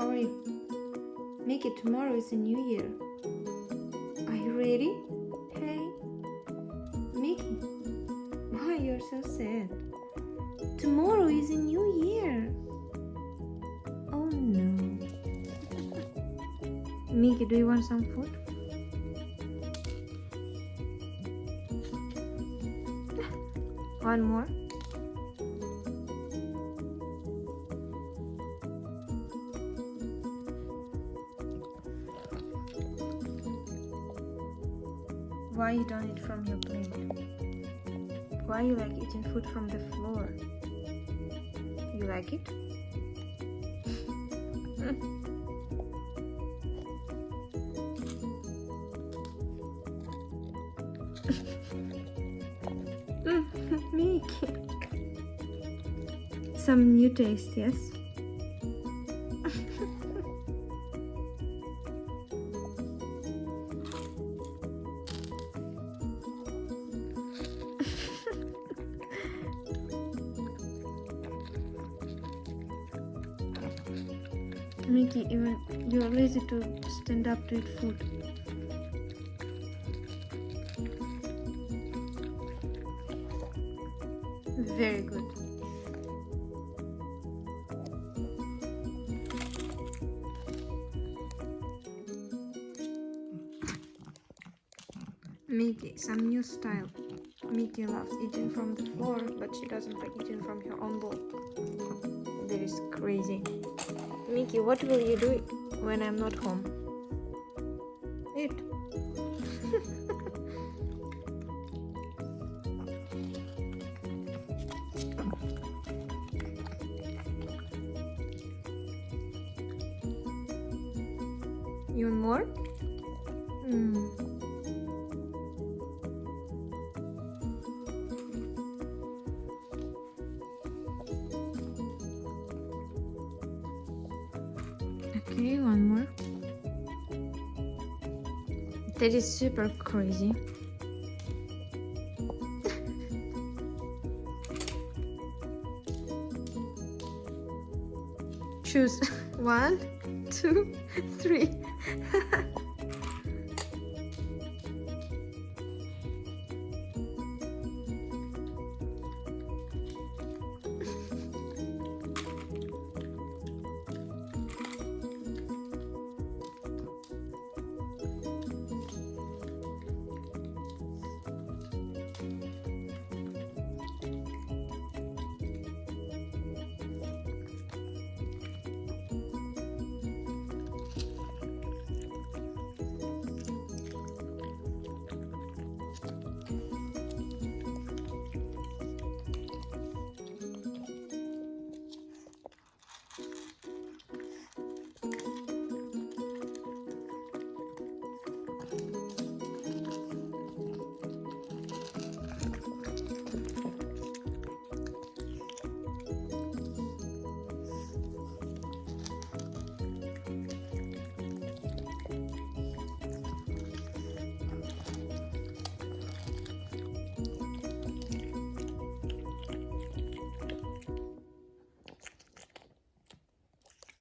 how are you? Mickey, tomorrow is a new year. Are you ready? Hey, Mickey, why you're so sad? Tomorrow is a new year. Oh no. Mickey, do you want some food? One more. Why you don't eat from your plate? Why you like eating food from the floor? You like it? Mickey. Some new taste, yes? Mickey, even you're lazy to stand up to eat food. Very good. Mickey, some new style. Mickey loves eating from the floor, but she doesn't like eating from her own bowl. That is crazy. Mickey, what will you do when I'm not home? Eat. You want more? Okay, one more. That is super crazy. Choose 1, 2, 3.